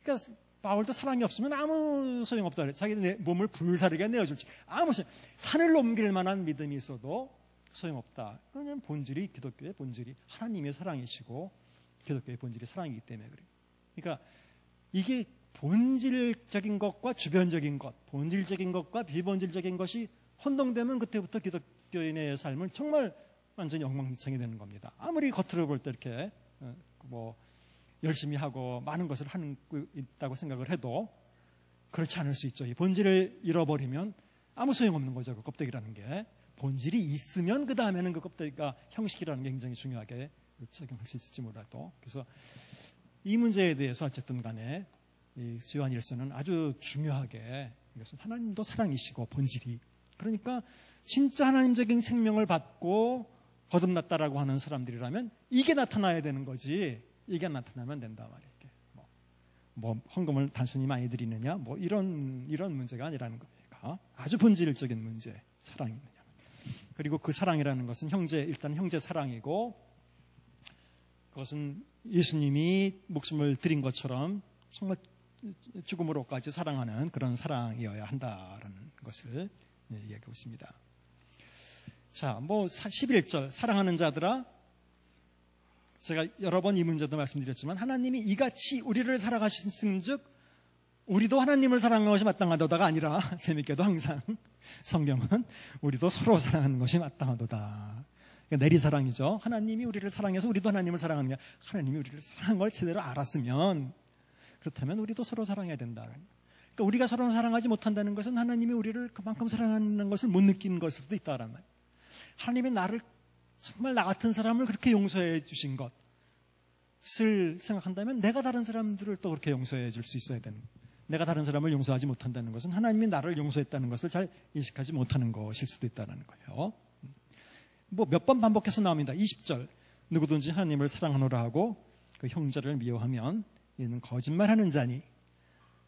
그러니까 바울도 사랑이 없으면 아무 소용없다 그래. 자기 몸을 불사르게 내어줄지 아무 산을 넘길 만한 믿음이 있어도 소용없다. 그러면 본질이 기독교의 본질이 하나님의 사랑이시고 기독교의 본질이 사랑이기 때문에 그래요. 그러니까 이게 본질적인 것과 주변적인 것, 본질적인 것과 비본질적인 것이 혼동되면 그때부터 기독교인의 삶은 정말 완전히 엉망진창이 되는 겁니다. 아무리 겉으로 볼 때 이렇게 뭐 열심히 하고 많은 것을 하는 있다고 생각을 해도 그렇지 않을 수 있죠. 이 본질을 잃어버리면 아무 소용없는 거죠. 그 껍데기라는 게. 본질이 있으면 그 다음에는 그 껍데기가 형식이라는 게 굉장히 중요하게 적용할 수 있을지 몰라도. 그래서 이 문제에 대해서 어쨌든 간에 이 요한일서는 아주 중요하게 이것은 하나님도 사랑이시고 본질이 그러니까 진짜 하나님적인 생명을 받고 거듭났다라고 하는 사람들이라면 이게 나타나야 되는 거지. 이게 나타나면 안 된다 말이에요. 뭐 헌금을 단순히 많이 드리느냐, 뭐 이런 문제가 아니라는 거예요. 아주 본질적인 문제, 사랑이느냐. 그리고 그 사랑이라는 것은 일단 형제 사랑이고, 그것은 예수님이 목숨을 드린 것처럼 정말 죽음으로까지 사랑하는 그런 사랑이어야 한다라는 것을 얘기하고 있습니다. 자, 11절 사랑하는 자들아, 제가 여러 번 이 문제도 말씀드렸지만 하나님이 이같이 우리를 사랑하신즉 우리도 하나님을 사랑하는 것이 마땅하도다가 아니라, 재밌게도 항상 성경은 우리도 서로 사랑하는 것이 마땅하도다. 그러니까 내리사랑이죠. 하나님이 우리를 사랑해서 우리도 하나님을 사랑하느냐. 하나님이 우리를 사랑한 걸 제대로 알았으면, 그렇다면 우리도 서로 사랑해야 된다. 그러니까 우리가 서로 사랑하지 못한다는 것은 하나님이 우리를 그만큼 사랑하는 것을 못 느끼는 것일 수도 있다란 말이에요. 하나님이 나를, 정말 나 같은 사람을 그렇게 용서해 주신 것을 생각한다면 내가 다른 사람들을 또 그렇게 용서해 줄 수 있어야 되는 거예요. 내가 다른 사람을 용서하지 못한다는 것은 하나님이 나를 용서했다는 것을 잘 인식하지 못하는 것일 수도 있다는 거예요. 몇 번 반복해서 나옵니다. 20절 누구든지 하나님을 사랑하노라 하고 그 형제를 미워하면 이는 거짓말하는 자니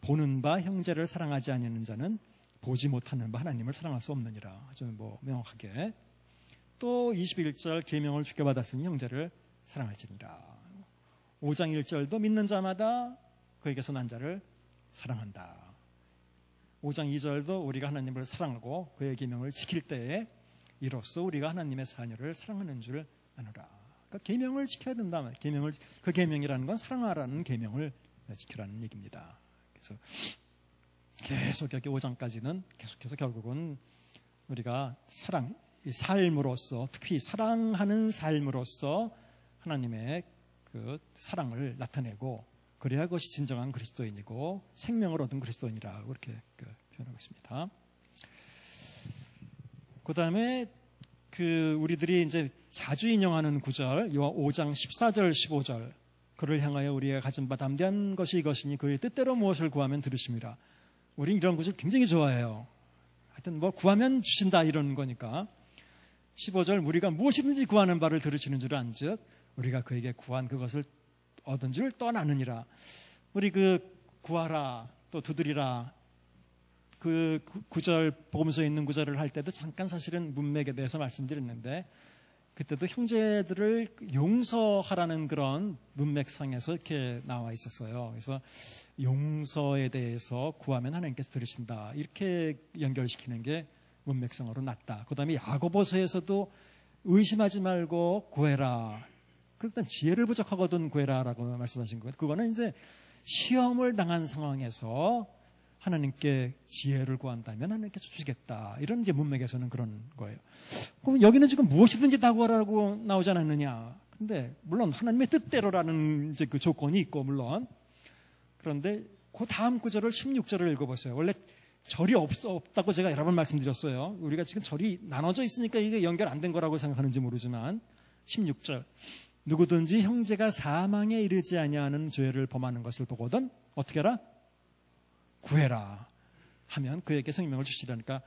보는 바 형제를 사랑하지 아니하는 자는 보지 못하는 바 하나님을 사랑할 수 없느니라. 좀 명확하게. 또 21절 계명을 주께 받았으니 형제를 사랑할지니라. 5장 1절도 믿는 자마다 그에게서 난 자를 사랑한다. 5장 2절도 우리가 하나님을 사랑하고 그의 계명을 지킬 때에 이로써 우리가 하나님의 자녀를 사랑하는 줄 아노라. 그러니까 계명을 지켜야 된다. 그 계명이라는 건 사랑하라는 계명을 지키라는 얘기입니다. 그래서 계속 여기 5장까지는 계속해서 결국은 우리가 삶으로서, 특히 사랑하는 삶으로서 하나님의 그 사랑을 나타내고, 그래야 그것이 진정한 그리스도인이고 생명을 얻은 그리스도인이라고 그렇게 표현하고 있습니다. 그 다음에 우리들이 이제 자주 인용하는 구절, 5장 14절, 15절. 그를 향하여 우리가 가진 바 담대한 것이 이것이니 그의 뜻대로 무엇을 구하면 들으십니다. 우린 이런 구절 굉장히 좋아해요. 하여튼 구하면 주신다 이런 거니까. 15절 우리가 무엇이든지 구하는 바를 들으시는 줄 안즉 우리가 그에게 구한 그것을 얻은 줄 떠나느니라. 우리 구하라 또 두드리라 그 구절, 복음서에 있는 구절을 할 때도 잠깐 사실은 문맥에 대해서 말씀드렸는데, 그때도 형제들을 용서하라는 그런 문맥상에서 이렇게 나와 있었어요. 그래서 용서에 대해서 구하면 하나님께서 들으신다, 이렇게 연결시키는 게 문맥상으로 낫다. 그 다음에 야고보서에서도 의심하지 말고 구해라. 일단 지혜를 부족하거든 구해라라고 말씀하신 거예요. 그거는 이제 시험을 당한 상황에서 하나님께 지혜를 구한다면 하나님께서 주시겠다. 이런 이제 문맥에서는 그런 거예요. 그럼 여기는 지금 무엇이든지 다 구하라고 나오지 않았느냐. 근데 물론 하나님의 뜻대로라는 이제 그 조건이 있고, 물론. 그런데 그 다음 구절을 16절을 읽어보세요. 원래 절이 없다고 제가 여러 번 말씀드렸어요. 우리가 지금 절이 나눠져 있으니까 이게 연결 안 된 거라고 생각하는지 모르지만 16절 누구든지 형제가 사망에 이르지 아니하는 죄를 범하는 것을 보거든 어떻게 하라? 구해라 하면 그에게 생명을 주시라니까,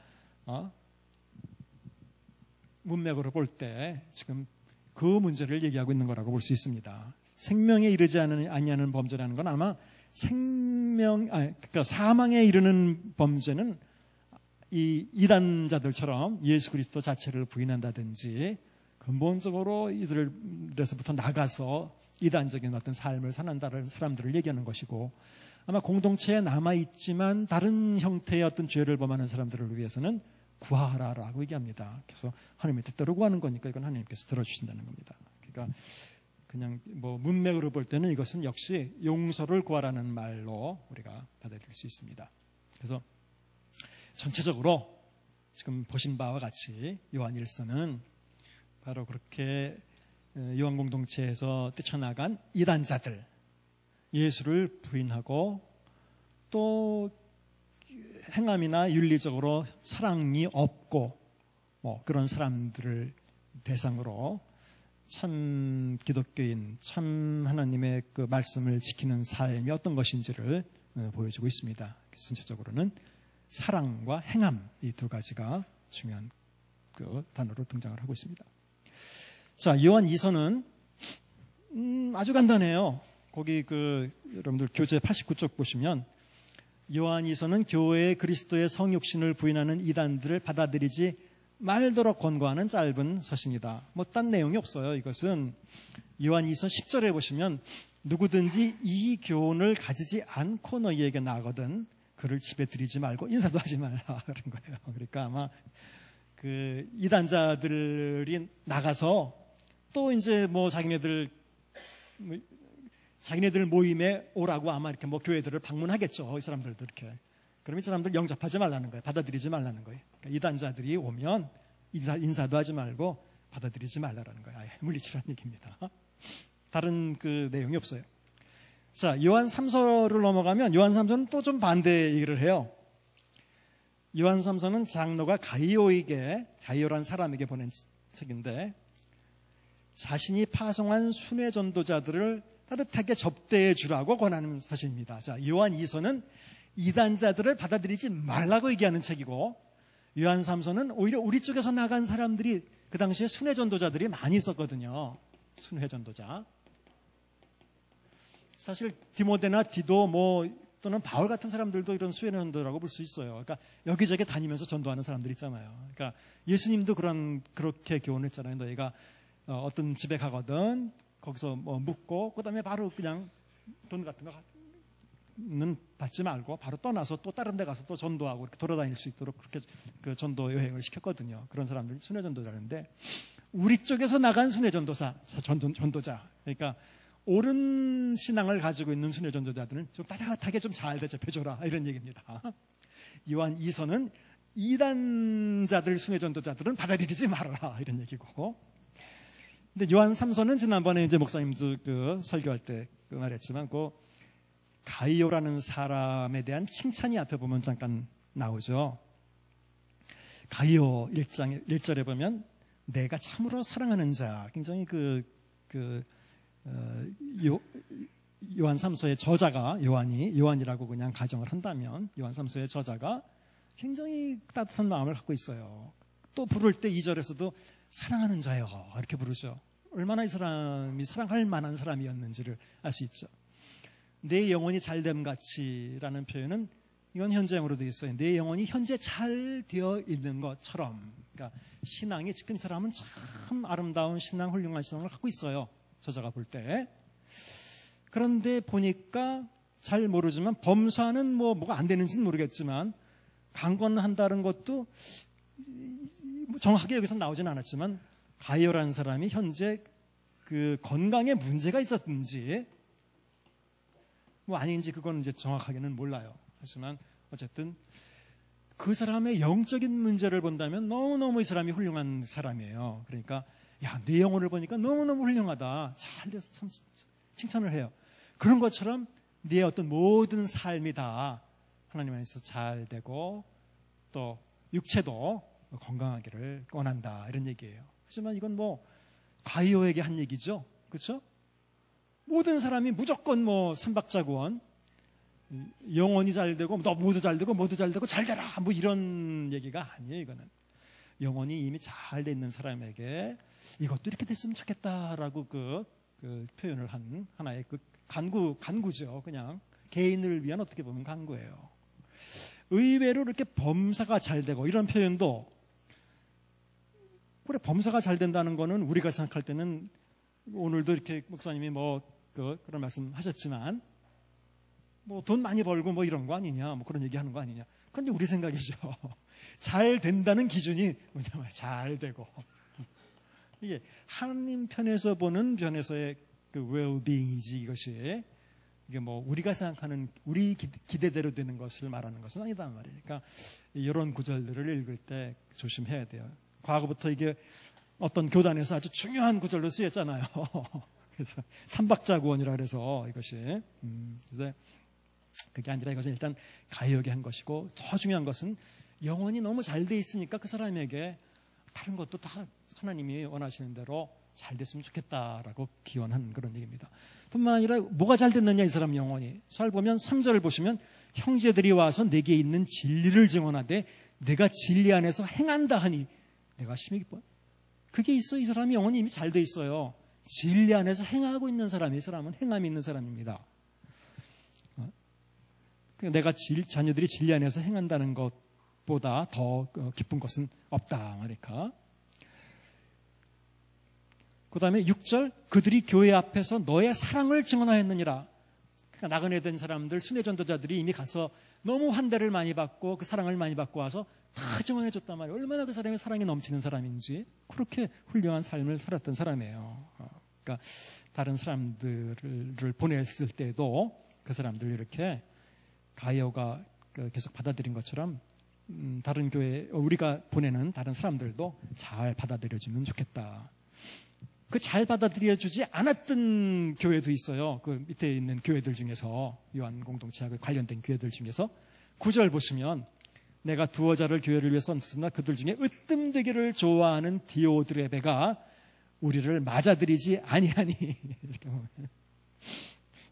문맥으로 볼 때 지금 그 문제를 얘기하고 있는 거라고 볼 수 있습니다. 생명에 이르지 아니하는 범죄라는 건 아마 그러니까 사망에 이르는 범죄는 이 이단자들처럼 예수 그리스도 자체를 부인한다든지 근본적으로 이들에서부터 나가서 이단적인 어떤 삶을 사는 다른 사람들을 얘기하는 것이고, 아마 공동체에 남아있지만 다른 형태의 어떤 죄를 범하는 사람들을 위해서는 구하라라고 얘기합니다. 그래서 하나님의 뜻대로 구하는 거니까 이건 하나님께서 들어주신다는 겁니다. 그러니까 그냥 문맥으로 볼 때는 이것은 역시 용서를 구하라는 말로 우리가 받아들일 수 있습니다. 그래서 전체적으로 지금 보신 바와 같이 요한일서는 바로 그렇게 요한 공동체에서 뛰쳐나간 이단자들, 예수를 부인하고 또 행함이나 윤리적으로 사랑이 없고 그런 사람들을 대상으로 참 기독교인, 참 하나님의 그 말씀을 지키는 삶이 어떤 것인지를 보여주고 있습니다. 전체적으로는 사랑과 행함, 이 두 가지가 중요한 그 단어로 등장을 하고 있습니다. 자, 요한 2서는 아주 간단해요. 거기 여러분들 교재 89쪽 보시면 요한 2서는 교회의 그리스도의 성육신을 부인하는 이단들을 받아들이지 말도록 권고하는 짧은 서신이다. 뭐 딴 내용이 없어요. 이것은 요한 2서 10절에 보시면 누구든지 이 교훈을 가지지 않고 너희에게 나거든 그를 집에 들이지 말고 인사도 하지 말라 그런 거예요. 그러니까 아마 그 이단자들이 나가서 또 이제 뭐 자기네들 모임에 오라고 아마 이렇게 뭐 교회들을 방문하겠죠. 이 사람들도 이렇게. 그럼 이 사람들 영접하지 말라는 거예요. 받아들이지 말라는 거예요. 그러니까 이단자들이 오면 인사도 하지 말고 받아들이지 말라는 거예요. 아예 물리치라는 얘기입니다. 다른 그 내용이 없어요. 자, 요한 3서를 넘어가면 요한 3서는 또 좀 반대 얘기를 해요. 요한 3서는 장로가 가이오란 사람에게 보낸 책인데 자신이 파송한 순회 전도자들을 따뜻하게 접대해 주라고 권하는 서신입니다. 자, 요한 2서는 이단자들을 받아들이지 말라고 얘기하는 책이고 요한 3서는 오히려 우리 쪽에서 나간 사람들이 그 당시에 순회 전도자들이 많이 있었거든요. 순회 전도자. 사실 디모데나 디도 또는 바울 같은 사람들도 이런 순회 전도라고 볼 수 있어요. 그러니까 여기저기 다니면서 전도하는 사람들 있잖아요. 그러니까 예수님도 그렇게 교훈했잖아요. 너희가 어떤 집에 가거든 거기서 묵고 그다음에 바로 그냥 돈 같은 거는 받지 말고 바로 떠나서 또 다른 데 가서 또 전도하고 이렇게 돌아다닐 수 있도록 그렇게 그 전도 여행을 시켰거든요. 그런 사람들이 순회 전도자인데 우리 쪽에서 나간 순회 전도자 그러니까 옳은 신앙을 가지고 있는 순회 전도자들은 좀 따뜻하게 좀 잘 대접해줘라 이런 얘기입니다. 요한 2서는 이단자들 순회 전도자들은 받아들이지 말아라 이런 얘기고 근데 요한 3서는 지난번에 이제 목사님도 설교할 때 말했지만 가이오라는 사람에 대한 칭찬이 앞에 보면 잠깐 나오죠. 가이오 1절에 보면 내가 참으로 사랑하는 자 굉장히 요한 3서의 저자가 요한이라고 그냥 가정을 한다면 요한 3서의 저자가 굉장히 따뜻한 마음을 갖고 있어요. 또 부를 때 2절에서도 사랑하는 자요 이렇게 부르죠. 얼마나 이 사람이 사랑할 만한 사람이었는지를 알 수 있죠. 내 영혼이 잘됨 같이라는 표현은 이건 현재형으로 되어 있어요. 내 영혼이 현재 잘 되어 있는 것처럼 그러니까 신앙이 지금 이 사람은 참 아름다운 신앙 훌륭한 신앙을 갖고 있어요. 저자가 볼 때. 그런데 보니까 잘 모르지만 범사는 뭐가 안 되는지는 모르겠지만 강권한다는 것도 정확하게 여기서 나오진 않았지만 가이오라는 사람이 현재 그 건강에 문제가 있었는지 아닌지 그건 이제 정확하게는 몰라요. 하지만 어쨌든 그 사람의 영적인 문제를 본다면 너무너무 이 사람이 훌륭한 사람이에요. 그러니까 내 영혼을 보니까 너무너무 훌륭하다. 잘 돼서 참 칭찬을 해요. 그런 것처럼 네 어떤 모든 삶이 다 하나님 안에서 잘 되고 또 육체도 건강하기를 원한다. 이런 얘기예요. 하지만 이건 가이오에게 한 얘기죠. 그렇죠? 모든 사람이 무조건 삼박자구원 영혼이 잘 되고 너 모두 잘 되고 모두 잘 되고 잘 되라 이런 얘기가 아니에요. 이거는 영혼이 이미 잘 돼 있는 사람에게 이것도 이렇게 됐으면 좋겠다라고 그 표현을 한 하나의 간구죠. 그냥 개인을 위한 어떻게 보면 간구예요. 의외로 이렇게 범사가 잘 되고 이런 표현도 그래 범사가 잘 된다는 거는 우리가 생각할 때는 오늘도 이렇게 목사님이 그런 말씀 하셨지만 돈 많이 벌고 이런 거 아니냐 그런 얘기 하는 거 아니냐. 그런데 우리 생각이죠. 잘 된다는 기준이 뭐냐면 잘 되고 이게 하나님 편에서 보는 편에서의 well-being이지 이것이 이게 우리가 생각하는 우리 기대대로 되는 것을 말하는 것은 아니단 말이에요. 그러니까 이런 구절들을 읽을 때 조심해야 돼요. 과거부터 이게 어떤 교단에서 아주 중요한 구절로 쓰였잖아요. 그래서 삼박자구원이라 그래서 이것이 그래서 그게 아니라 이것은 일단 가이오게 한 것이고 더 중요한 것은 영혼이 너무 잘 돼 있으니까 그 사람에게 다른 것도 다 하나님이 원하시는 대로 잘 됐으면 좋겠다라고 기원한 그런 얘기입니다. 뿐만 아니라 뭐가 잘 됐느냐 이 사람 영혼이. 잘 보면 3절을 보시면 형제들이 와서 내게 있는 진리를 증언하되 내가 진리 안에서 행한다 하니 내가 심히 기뻐. 그게 있어. 이 사람이 영혼이 이미 잘 돼 있어요. 진리 안에서 행하고 있는 사람이, 이 사람은 행함이 있는 사람입니다. 내가 자녀들이 진리 안에서 행한다는 것보다 더 기쁜 것은 없다 말이까. 그 다음에 6절, 그들이 교회 앞에서 너의 사랑을 증언하였느니라. 그러니까 나그네 된 사람들, 순회 전도자들이 이미 가서 너무 환대를 많이 받고 그 사랑을 많이 받고 와서 다 증언해 줬단 말이에요. 얼마나 그 사람이 사랑이 넘치는 사람인지. 그렇게 훌륭한 삶을 살았던 사람이에요. 그러니까 다른 사람들을 보냈을 때도 그 사람들 이렇게 가이오가 계속 받아들인 것처럼 다른 교회, 우리가 보내는 다른 사람들도 잘 받아들여주면 좋겠다. 그 잘 받아들여주지 않았던 교회도 있어요. 그 밑에 있는 교회들 중에서, 요한 공동체하고 관련된 교회들 중에서 9절 보시면, 내가 두어 자를 교회를 위해 썼으나 그들 중에 으뜸되기를 좋아하는 디오드레베가 우리를 맞아들이지 아니하니. 이렇게 보면.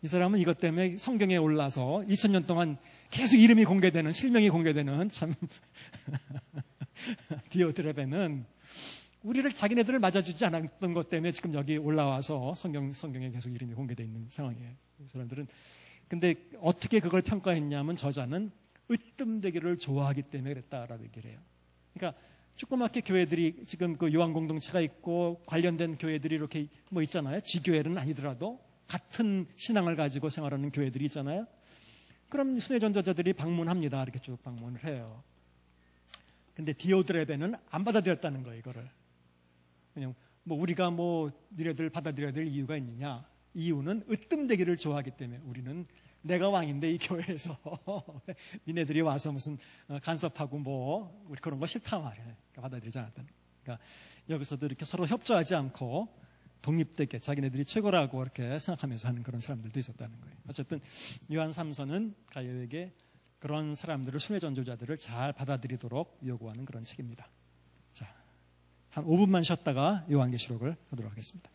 이 사람은 이것 때문에 성경에 올라서 2000년 동안 계속 이름이 공개되는, 실명이 공개되는 참 디오드레베는 우리를 자기네들을 맞아주지 않았던 것 때문에 지금 여기 올라와서 성경에 계속 이름이 공개되어 있는 상황이에요. 이 사람들은. 근데 어떻게 그걸 평가했냐면 저자는 으뜸되기를 좋아하기 때문에 그랬다라고 얘기를 해요. 그러니까 조그맣게 교회들이 지금 그 요한 공동체가 있고 관련된 교회들이 이렇게 뭐 있잖아요. 지교회는 아니더라도 같은 신앙을 가지고 생활하는 교회들이 있잖아요. 그럼 순회 전도자들이 방문합니다. 이렇게 쭉 방문을 해요. 근데 디오드레베는 안 받아들였다는 거예요, 이거를. 그냥 뭐 우리가 뭐 니네들 받아들여야 될 이유가 있느냐? 이유는 으뜸되기를 좋아하기 때문에. 우리는 내가 왕인데 이 교회에서 니네들이 와서 무슨 간섭하고 뭐 우리 그런 거 싫다 말이에요. 그러니까 받아들이지 않았다는. 그러니까 여기서도 이렇게 서로 협조하지 않고 독립되게 자기네들이 최고라고 이렇게 생각하면서 하는 그런 사람들도 있었다는 거예요. 어쨌든 요한 3서는 가이오에게 그런 사람들을, 순회 전도자들을 잘 받아들이도록 요구하는 그런 책입니다. 자, 한 5분만 쉬었다가 요한계시록을 하도록 하겠습니다.